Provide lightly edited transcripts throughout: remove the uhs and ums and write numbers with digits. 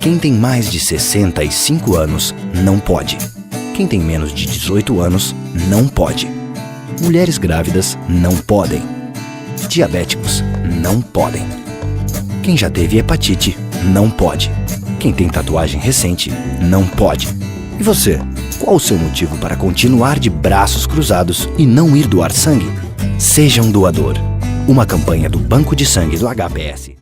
Quem tem mais de 65 anos não pode. Quem tem menos de 18 anos não pode. Mulheres grávidas não podem. Diabéticos não podem. Quem já teve hepatite não pode. Quem tem tatuagem recente não pode. E você, qual o seu motivo para continuar de braços cruzados e não ir doar sangue? Seja um doador. Uma campanha do Banco de Sangue do HPS.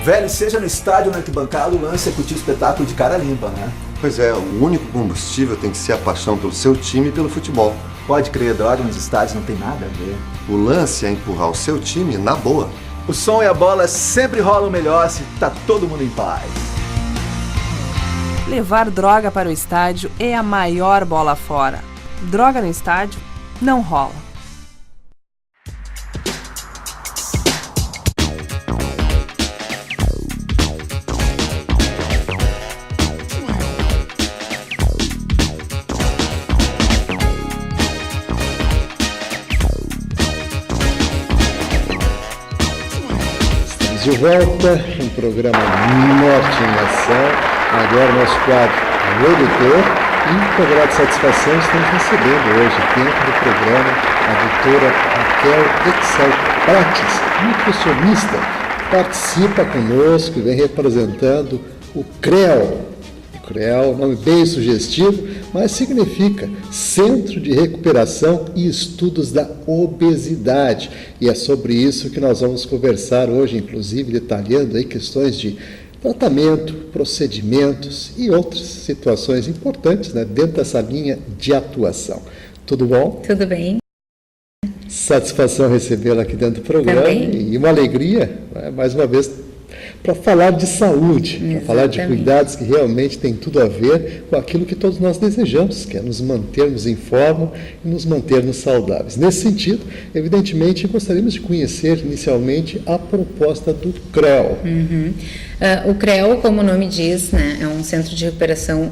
Velho, seja no estádio ou na arquibancada, o lance é curtir o espetáculo de cara limpa, né? Pois é, o único combustível tem que ser a paixão pelo seu time e pelo futebol. Pode crer, droga nos estádios não tem nada a ver. O lance é empurrar o seu time na boa. O som e a bola sempre rolam melhor se tá todo mundo em paz. Levar droga para o estádio é a maior bola fora. Droga no estádio não rola. De volta, um programa Norte em Ação, agora nosso quadro Alô Doutor, e com grande satisfação estamos recebendo hoje, dentro do programa, a doutora Raquel Excel Prates, nutricionista, participa conosco e vem representando o CREO. O CREO, nome bem sugestivo, mas significa Centro de Recuperação e Estudos da Obesidade. E é sobre isso que nós vamos conversar hoje, inclusive detalhando aí questões de tratamento, procedimentos e outras situações importantes, né, dentro dessa linha de atuação. Tudo bom? Tudo bem. Satisfação recebê-la aqui dentro do programa. Também. E uma alegria, né, mais uma vez, para falar de saúde, para falar de cuidados que realmente tem tudo a ver com aquilo que todos nós desejamos, que é nos mantermos em forma e nos mantermos saudáveis. Nesse sentido, evidentemente, gostaríamos de conhecer inicialmente a proposta do CREO. O CREO, como o nome diz, né, é um centro de recuperação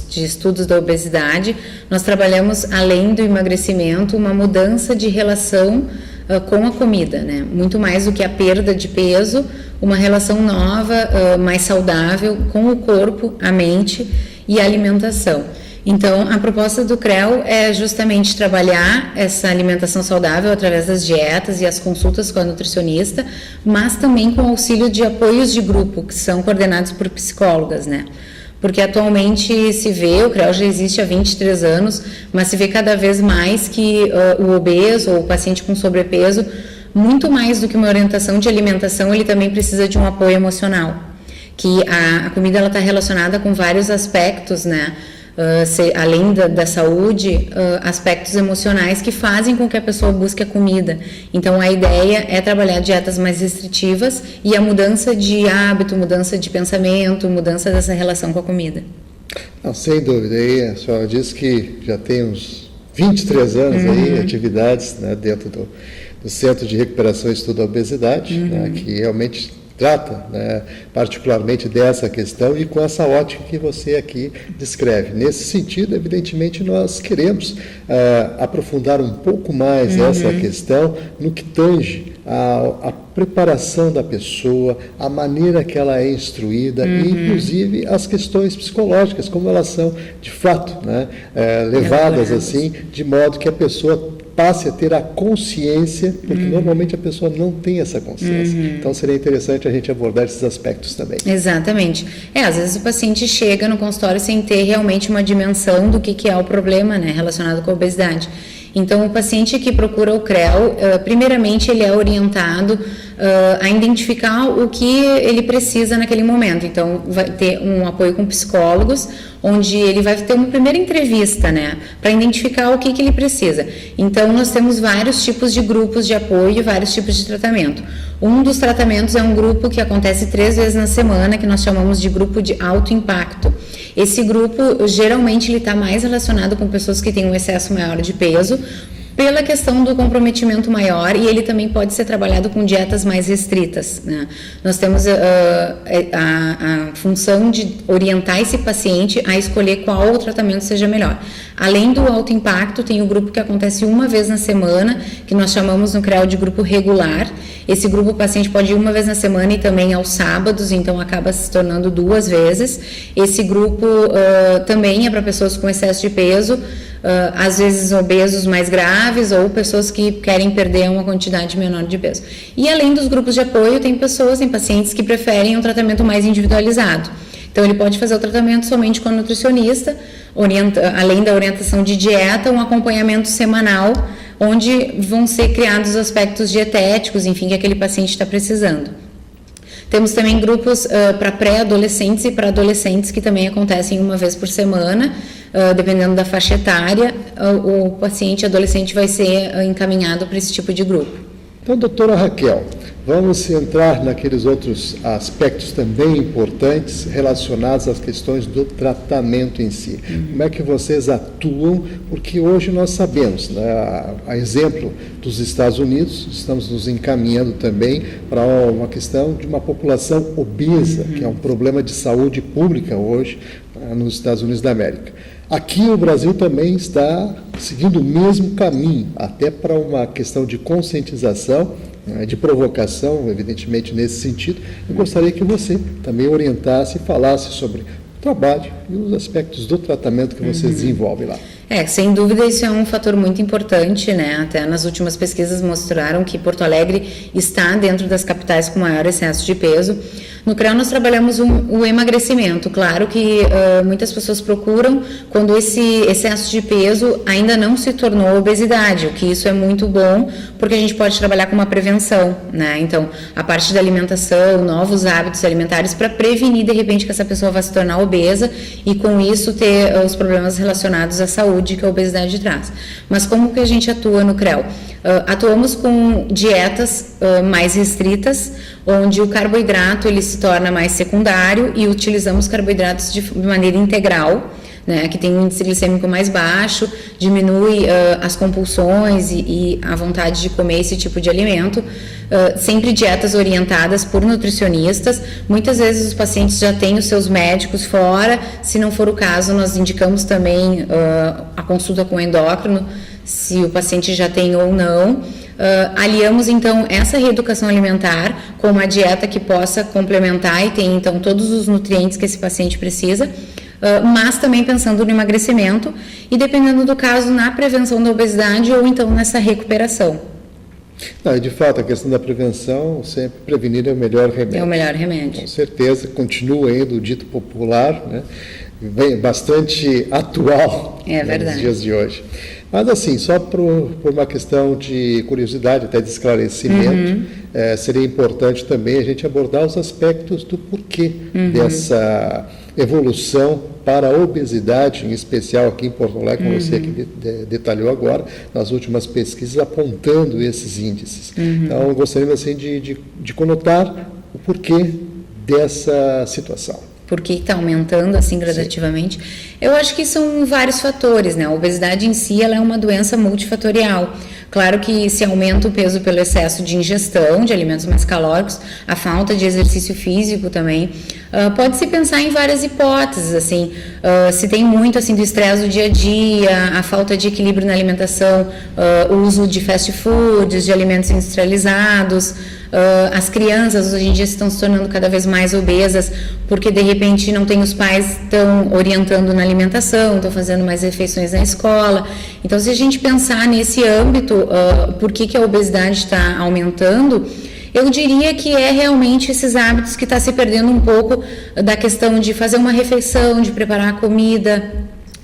de estudos da obesidade. Nós trabalhamos, além do emagrecimento, uma mudança de relação com a comida, né? Muito mais do que a perda de peso, uma relação nova, mais saudável com o corpo, a mente e a alimentação. Então, a proposta do CREO é justamente trabalhar essa alimentação saudável através das dietas e as consultas com a nutricionista, mas também com auxílio de apoios de grupo, que são coordenados por psicólogas, né? Porque atualmente se vê, o CREO já existe há 23 anos, mas se vê cada vez mais que o obeso ou o paciente com sobrepeso, muito mais do que uma orientação de alimentação, ele também precisa de um apoio emocional. Que a comida está relacionada com vários aspectos, né? Além da saúde, aspectos emocionais que fazem com que a pessoa busque a comida. Então, a ideia é trabalhar dietas mais restritivas e a mudança de hábito, mudança de pensamento, mudança dessa relação com a comida. Não, sem dúvida. Aí a senhora disse que já tem uns 23 anos aí, atividades, né, dentro do Centro de Recuperação e Estudo da Obesidade, né, que realmente trata, né, particularmente dessa questão e com essa ótica que você aqui descreve. Nesse sentido, evidentemente, nós queremos aprofundar um pouco mais essa questão no que tange a preparação da pessoa, a maneira que ela é instruída e, inclusive, as questões psicológicas, como elas são, de fato, né, levadas assim, de modo que a pessoa passe a ter a consciência, porque normalmente a pessoa não tem essa consciência. Então, seria interessante a gente abordar esses aspectos também. Exatamente. Às vezes o paciente chega no consultório sem ter realmente uma dimensão do que é o problema, né, relacionado com a obesidade. Então, o paciente que procura o CREO, primeiramente ele é orientado a identificar o que ele precisa naquele momento. Então, vai ter um apoio com psicólogos, onde ele vai ter uma primeira entrevista, né, para identificar o que ele precisa. Então, nós temos vários tipos de grupos de apoio, vários tipos de tratamento. Um dos tratamentos é um grupo que acontece 3 vezes na semana, que nós chamamos de grupo de alto impacto. Esse grupo, geralmente, ele está mais relacionado com pessoas que têm um excesso maior de peso, pela questão do comprometimento maior, e ele também pode ser trabalhado com dietas mais restritas, né? Nós temos a função de orientar esse paciente a escolher qual o tratamento seja melhor. Além do alto impacto, tem o grupo que acontece 1 vez na semana, que nós chamamos no CREO de grupo regular. Esse grupo o paciente pode ir 1 vez na semana e também aos sábados, então acaba se tornando 2 vezes. Esse grupo também é para pessoas com excesso de peso, às vezes obesos mais graves ou pessoas que querem perder uma quantidade menor de peso. E além dos grupos de apoio, tem pacientes que preferem um tratamento mais individualizado. Então, ele pode fazer o tratamento somente com a nutricionista, além da orientação de dieta, um acompanhamento semanal, onde vão ser criados aspectos dietéticos, enfim, que aquele paciente está precisando. Temos também grupos para pré-adolescentes e para adolescentes que também acontecem 1 vez por semana, dependendo da faixa etária, o paciente adolescente vai ser encaminhado para esse tipo de grupo. Então, doutora Raquel, vamos entrar naqueles outros aspectos também importantes relacionados às questões do tratamento em si. Como é que vocês atuam? Porque hoje nós sabemos, né, a exemplo dos Estados Unidos, estamos nos encaminhando também para uma questão de uma população obesa, que é um problema de saúde pública hoje nos Estados Unidos da América. Aqui o Brasil também está seguindo o mesmo caminho, até para uma questão de conscientização, de provocação, evidentemente, nesse sentido. Eu gostaria que você também orientasse e falasse sobre o trabalho e os aspectos do tratamento que você desenvolve lá. Sem dúvida isso é um fator muito importante, né? Até nas últimas pesquisas mostraram que Porto Alegre está dentro das capitais com maior excesso de peso. No CREO nós trabalhamos o emagrecimento. Claro que muitas pessoas procuram quando esse excesso de peso ainda não se tornou obesidade, o que isso é muito bom, porque a gente pode trabalhar com uma prevenção, né? Então, a parte da alimentação, novos hábitos alimentares para prevenir, de repente, que essa pessoa vai se tornar obesa e com isso ter os problemas relacionados à saúde que a obesidade traz. Mas como que a gente atua no CREO? Atuamos com dietas mais restritas, onde o carboidrato ele se torna mais secundário e utilizamos carboidratos de maneira integral, né, que tem um índice glicêmico mais baixo, diminui as compulsões e a vontade de comer esse tipo de alimento. Sempre dietas orientadas por nutricionistas. Muitas vezes os pacientes já têm os seus médicos fora, se não for o caso, nós indicamos também a consulta com o endócrino, se o paciente já tem ou não. Aliamos então essa reeducação alimentar com uma dieta que possa complementar e tem então todos os nutrientes que esse paciente precisa, mas também pensando no emagrecimento e, dependendo do caso, na prevenção da obesidade ou então nessa recuperação. De fato, a questão da prevenção, sempre prevenir é o melhor remédio. É o melhor remédio. Com certeza, continua ainda o dito popular, né? Bastante atual nos dias de hoje. Mas assim, só por uma questão de curiosidade, até de esclarecimento, seria importante também a gente abordar os aspectos do porquê dessa evolução para a obesidade, em especial aqui em Porto Alegre, como você aqui detalhou agora, nas últimas pesquisas apontando esses índices. Então, gostaríamos assim, de conotar o porquê dessa situação. Por que está aumentando assim gradativamente? Sim. Eu acho que são vários fatores, né? A obesidade em si ela é uma doença multifatorial. Claro que se aumenta o peso pelo excesso de ingestão de alimentos mais calóricos, a falta de exercício físico também. Pode-se pensar em várias hipóteses, assim, se tem muito assim do estresse do dia a dia, a falta de equilíbrio na alimentação, o uso de fast foods, de alimentos industrializados. As crianças hoje em dia estão se tornando cada vez mais obesas porque de repente não tem os pais estão orientando na alimentação, estão fazendo mais refeições na escola. Então, se a gente pensar nesse âmbito, por que a obesidade está aumentando, eu diria que é realmente esses hábitos que está se perdendo um pouco da questão de fazer uma refeição, de preparar a comida,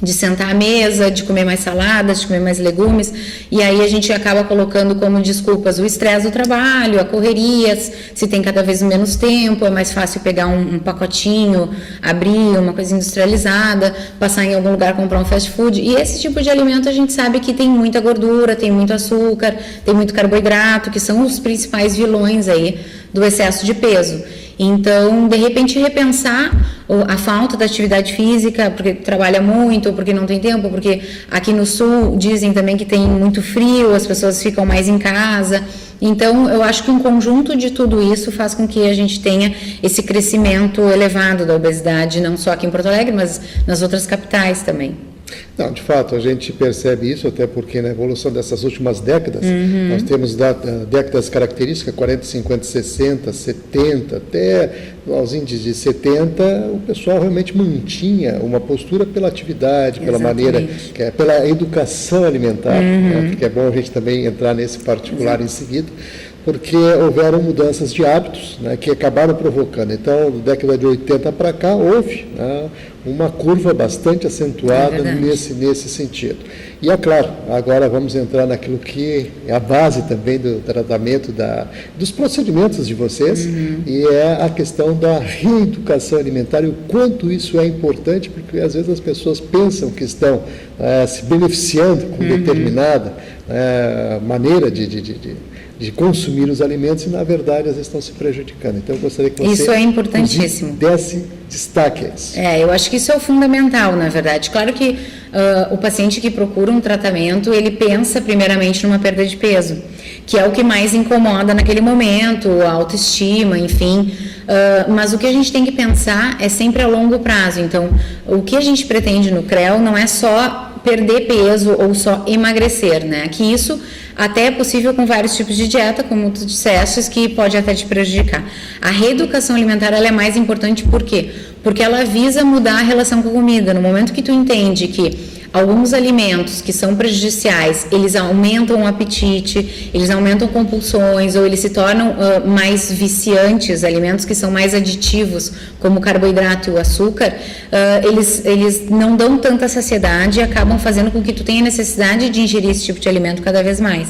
de sentar à mesa, de comer mais saladas, de comer mais legumes, e aí a gente acaba colocando como desculpas o estresse do trabalho, a correria, se tem cada vez menos tempo, é mais fácil pegar um pacotinho, abrir uma coisa industrializada, passar em algum lugar, comprar um fast food, e esse tipo de alimento a gente sabe que tem muita gordura, tem muito açúcar, tem muito carboidrato, que são os principais vilões aí do excesso de peso. Então, de repente, repensar a falta da atividade física, porque trabalha muito, ou porque não tem tempo, porque aqui no sul dizem também que tem muito frio, as pessoas ficam mais em casa. Então, eu acho que um conjunto de tudo isso faz com que a gente tenha esse crescimento elevado da obesidade, não só aqui em Porto Alegre, mas nas outras capitais também. Não, de fato, a gente percebe isso, até porque na evolução dessas últimas décadas, nós temos décadas características, 40, 50, 60, 70, até aos índices de 70, o pessoal realmente mantinha uma postura pela atividade, pela maneira, pela educação alimentar, né, porque é bom a gente também entrar nesse particular em seguida, porque houveram mudanças de hábitos, né, que acabaram provocando. Então, da década de 80 para cá, houve, né, uma curva bastante acentuada nesse sentido. E é claro, agora vamos entrar naquilo que é a base também do tratamento dos procedimentos de vocês, e é a questão da reeducação alimentar e o quanto isso é importante, porque às vezes as pessoas pensam que estão se beneficiando com determinada maneira de consumir os alimentos e, na verdade, elas estão se prejudicando. Então, eu gostaria que você... Isso é importantíssimo. Desse destaque a isso. Eu acho que isso é o fundamental, na verdade. Claro que o paciente que procura um tratamento, ele pensa primeiramente numa perda de peso, que é o que mais incomoda naquele momento, a autoestima, enfim. Mas o que a gente tem que pensar é sempre a longo prazo. Então, o que a gente pretende no CREO não é só perder peso ou só emagrecer, né? Que isso até é possível com vários tipos de dieta, como tu disseste, que pode até te prejudicar. A reeducação alimentar, ela é mais importante por quê? Porque ela visa mudar a relação com a comida. No momento que tu entende que alguns alimentos que são prejudiciais, eles aumentam o apetite, eles aumentam compulsões, ou eles se tornam mais viciantes, alimentos que são mais aditivos, como o carboidrato e o açúcar, eles não dão tanta saciedade e acabam fazendo com que tu tenha necessidade de ingerir esse tipo de alimento cada vez mais.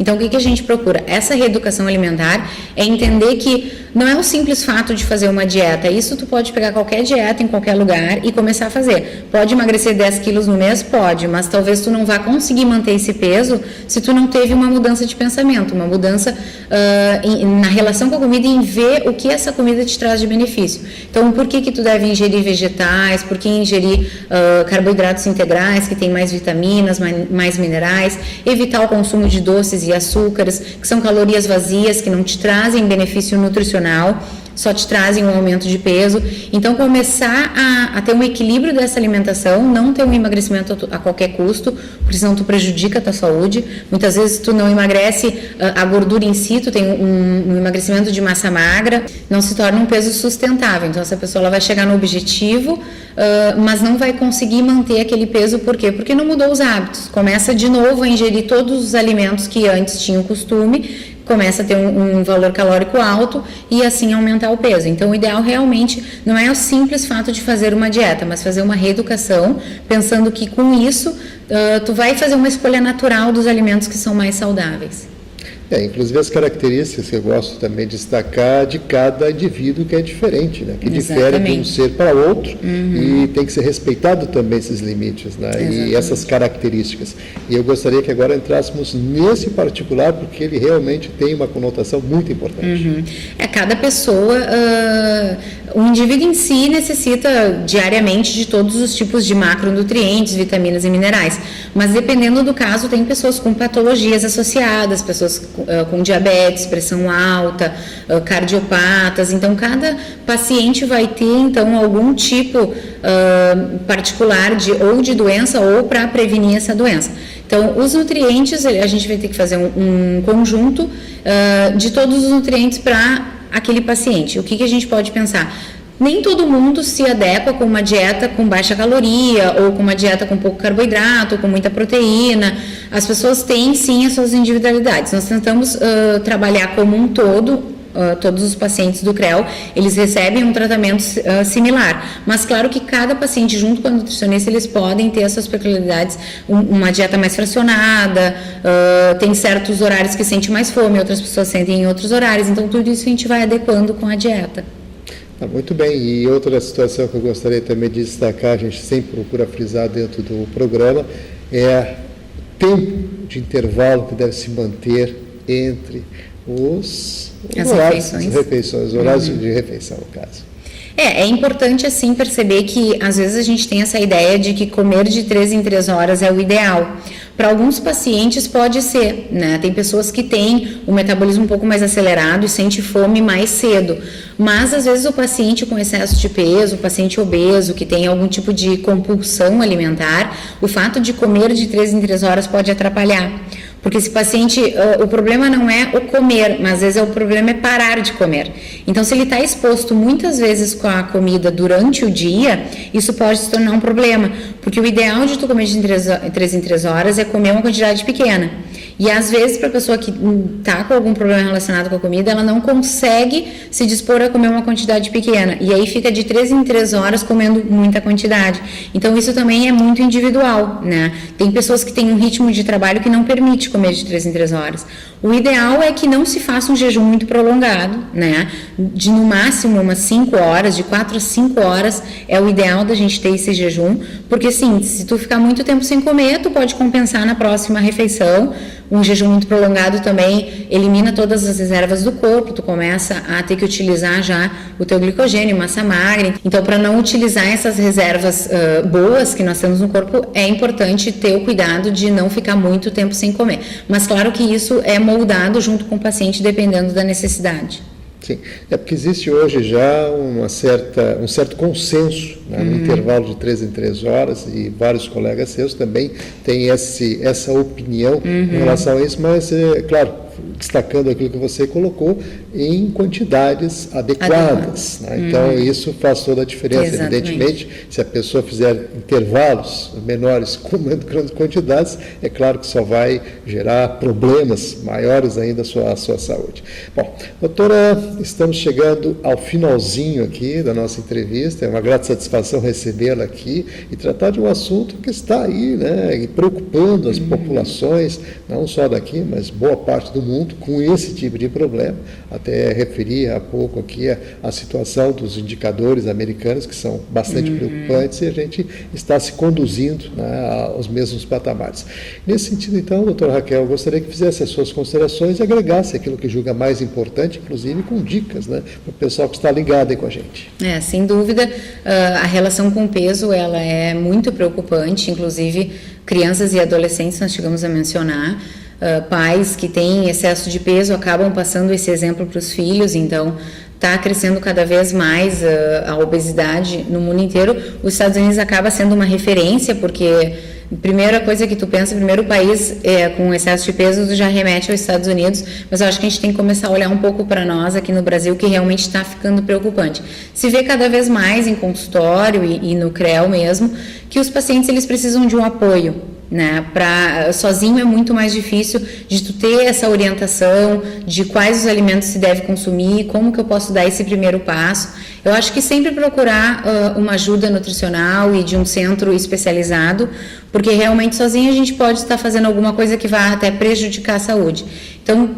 Então, o que a gente procura? Essa reeducação alimentar é entender que não é o simples fato de fazer uma dieta. Isso tu pode pegar qualquer dieta em qualquer lugar e começar a fazer. Pode emagrecer 10 quilos no mês? Pode, mas talvez tu não vá conseguir manter esse peso se tu não teve uma mudança de pensamento, uma mudança na relação com a comida e em ver o que essa comida te traz de benefício. Então, por que tu deve ingerir vegetais, por que ingerir carboidratos integrais, que tem mais vitaminas, mais minerais, evitar o consumo de doces e açúcares, que são calorias vazias, que não te trazem benefício nutricional, só te trazem um aumento de peso. Então, começar a ter um equilíbrio dessa alimentação, não ter um emagrecimento a qualquer custo, porque senão tu prejudica a tua saúde. Muitas vezes tu não emagrece a gordura em si, tu tem um emagrecimento de massa magra, não se torna um peso sustentável. Então, essa pessoa ela vai chegar no objetivo, mas não vai conseguir manter aquele peso. Por quê? Porque não mudou os hábitos. Começa de novo a ingerir todos os alimentos que antes tinham costume, começa a ter um valor calórico alto e assim aumentar o peso. Então, o ideal realmente não é o simples fato de fazer uma dieta, mas fazer uma reeducação, pensando que com isso tu vai fazer uma escolha natural dos alimentos que são mais saudáveis. Inclusive as características que eu gosto também de destacar de cada indivíduo, que é diferente, né? Que difere de um ser para outro, e tem que ser respeitado também esses limites, né? E essas características. E eu gostaria que agora entrássemos nesse particular, porque ele realmente tem uma conotação muito importante. Cada pessoa, o indivíduo em si necessita diariamente de todos os tipos de macronutrientes, vitaminas e minerais, mas dependendo do caso, tem pessoas com patologias associadas, pessoas com diabetes, pressão alta, cardiopatas. Então, cada paciente vai ter, então, algum tipo particular ou de doença ou para prevenir essa doença. Então, os nutrientes, a gente vai ter que fazer um conjunto de todos os nutrientes para aquele paciente. O que a gente pode pensar? Nem todo mundo se adequa com uma dieta com baixa caloria ou com uma dieta com pouco carboidrato, com muita proteína. As pessoas têm sim as suas individualidades. Nós tentamos trabalhar como um todo todos os pacientes do CREO, eles recebem um tratamento similar. Mas claro que cada paciente, junto com a nutricionista, eles podem ter as suas peculiaridades, uma dieta mais fracionada, tem certos horários que sentem mais fome, outras pessoas sentem em outros horários, então tudo isso a gente vai adequando com a dieta. Muito bem, e outra situação que eu gostaria também de destacar, a gente sempre procura frisar dentro do programa, é o tempo de intervalo que deve se manter entre os horários de refeições, horários de refeição, no caso. É importante, assim, perceber que, às vezes, a gente tem essa ideia de que comer de 3 em 3 horas é o ideal. Para alguns pacientes pode ser, né? Tem pessoas que têm o metabolismo um pouco mais acelerado e sente fome mais cedo. Mas, às vezes, o paciente com excesso de peso, o paciente obeso, que tem algum tipo de compulsão alimentar, o fato de comer de 3 em 3 horas pode atrapalhar. Porque esse paciente, o problema não é o comer, mas às vezes o problema é parar de comer. Então, se ele está exposto muitas vezes com a comida durante o dia, isso pode se tornar um problema. Porque o ideal de tu comer de 3 em 3 horas é comer uma quantidade pequena. E às vezes, para a pessoa que está com algum problema relacionado com a comida, ela não consegue se dispor a comer uma quantidade pequena. E aí fica de 3 em 3 horas comendo muita quantidade. Então, isso também é muito individual, né? Tem pessoas que têm um ritmo de trabalho que não permite comer de 3 em 3 horas. O ideal é que não se faça um jejum muito prolongado, né? De no máximo umas 5 horas, de 4 a 5 horas é o ideal da gente ter esse jejum, porque assim, se tu ficar muito tempo sem comer, tu pode compensar na próxima refeição. Um jejum muito prolongado também elimina todas as reservas do corpo, tu começa a ter que utilizar já o teu glicogênio, massa magra. Então, para não utilizar essas reservas boas que nós temos no corpo, é importante ter o cuidado de não ficar muito tempo sem comer. Mas claro que isso é moldado junto com o paciente, dependendo da necessidade. Sim, é porque existe hoje já um certo consenso, né, no intervalo de 3 em 3 horas, e vários colegas seus também têm essa opinião em relação a isso, mas, claro, destacando aquilo que você colocou, em quantidades adequadas. Né? Então, isso faz toda a diferença. Exatamente. Evidentemente, se a pessoa fizer intervalos menores comendo grandes quantidades, é claro que só vai gerar problemas maiores ainda à sua saúde. Bom, doutora, estamos chegando ao finalzinho aqui da nossa entrevista. É uma grata satisfação recebê-la aqui e tratar de um assunto que está aí, né, preocupando as populações, não só daqui, mas boa parte do mundo, com esse tipo de problema. Até referi há pouco aqui a situação dos indicadores americanos, que são bastante preocupantes, e a gente está se conduzindo, né, aos mesmos patamares. Nesse sentido, então, doutora Raquel, eu gostaria que fizesse as suas considerações e agregasse aquilo que julga mais importante, inclusive com dicas, né, para o pessoal que está ligado aí com a gente. Sem dúvida, a relação com o peso, ela é muito preocupante, inclusive crianças e adolescentes nós chegamos a mencionar. Pais que têm excesso de peso acabam passando esse exemplo para os filhos, então está crescendo cada vez mais a obesidade no mundo inteiro. Os Estados Unidos acaba sendo uma referência, porque a primeira coisa que tu pensa, o primeiro país com excesso de peso já remete aos Estados Unidos, mas eu acho que a gente tem que começar a olhar um pouco para nós aqui no Brasil, que realmente está ficando preocupante. Se vê cada vez mais em consultório e no CREO mesmo, que os pacientes eles precisam de um apoio, né? Sozinho é muito mais difícil de tu ter essa orientação de quais os alimentos se deve consumir, como que eu posso dar esse primeiro passo. Eu acho que sempre procurar uma ajuda nutricional e de um centro especializado, porque realmente sozinho a gente pode estar fazendo alguma coisa que vai até prejudicar a saúde. Então,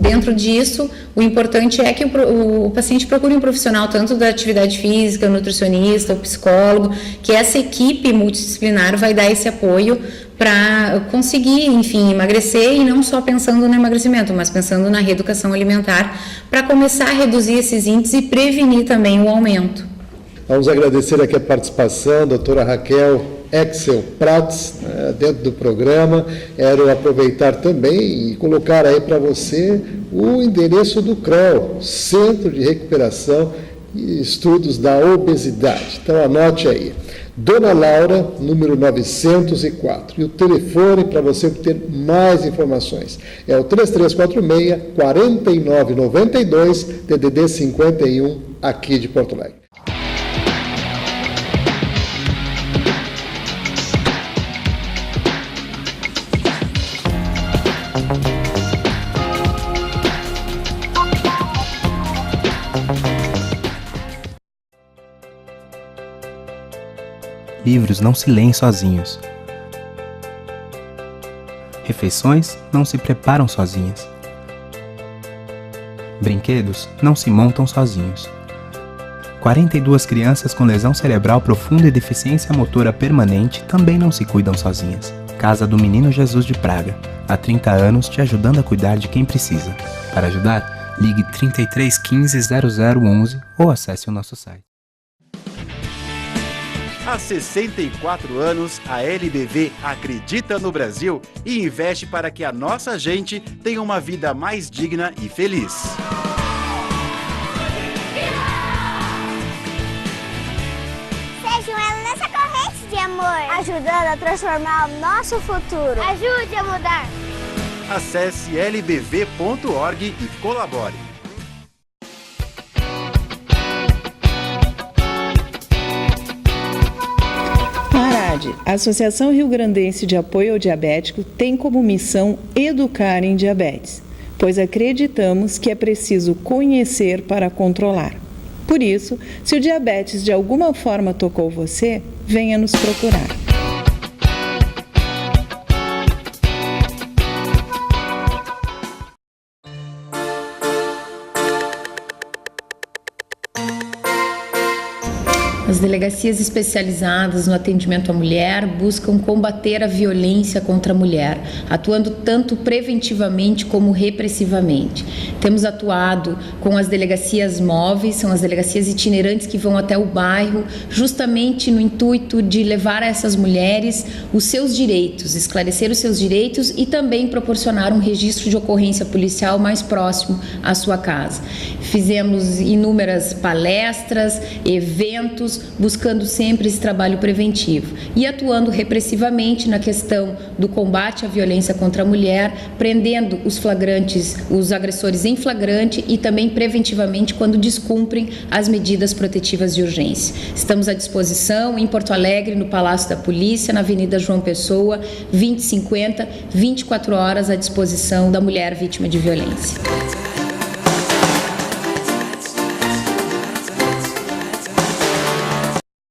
dentro disso, o importante é que o paciente procure um profissional, tanto da atividade física, o nutricionista, o psicólogo, que essa equipe multidisciplinar vai dar esse apoio para conseguir, enfim, emagrecer, e não só pensando no emagrecimento, mas pensando na reeducação alimentar, para começar a reduzir esses índices e prevenir também o aumento. Vamos agradecer aqui a participação da doutora Raquel Excel Prats, né, dentro do programa. Quero aproveitar também e colocar aí para você o endereço do CREO, Centro de Recuperação e Estudos da Obesidade. Então anote aí, Dona Laura, número 904. E o telefone para você obter mais informações é o 3346-4992, DDD 51, aqui de Porto Alegre. Livros não se leem sozinhos. Refeições não se preparam sozinhas. Brinquedos não se montam sozinhos. 42 crianças com lesão cerebral profunda e deficiência motora permanente também não se cuidam sozinhas. Casa do Menino Jesus de Praga. Há 30 anos te ajudando a cuidar de quem precisa. Para ajudar, ligue 33 15 0011 ou acesse o nosso site. Há 64 anos, a LBV acredita no Brasil e investe para que a nossa gente tenha uma vida mais digna e feliz. Seja um elo nessa corrente de amor, ajudando a transformar o nosso futuro. Ajude a mudar. Acesse lbv.org e colabore. A Associação Rio-Grandense de Apoio ao Diabético tem como missão educar em diabetes, pois acreditamos que é preciso conhecer para controlar. Por isso, se o diabetes de alguma forma tocou você, venha nos procurar. As delegacias especializadas no atendimento à mulher buscam combater a violência contra a mulher, atuando tanto preventivamente como repressivamente. Temos atuado com as delegacias móveis, são as delegacias itinerantes que vão até o bairro, justamente no intuito de levar a essas mulheres os seus direitos, esclarecer os seus direitos e também proporcionar um registro de ocorrência policial mais próximo à sua casa. Fizemos inúmeras palestras, eventos, buscando sempre esse trabalho preventivo e atuando repressivamente na questão do combate à violência contra a mulher, prendendo os flagrantes, os agressores em flagrante e também preventivamente quando descumprem as medidas protetivas de urgência. Estamos à disposição em Porto Alegre, no Palácio da Polícia, na Avenida João Pessoa, 2050, 24 horas à disposição da mulher vítima de violência.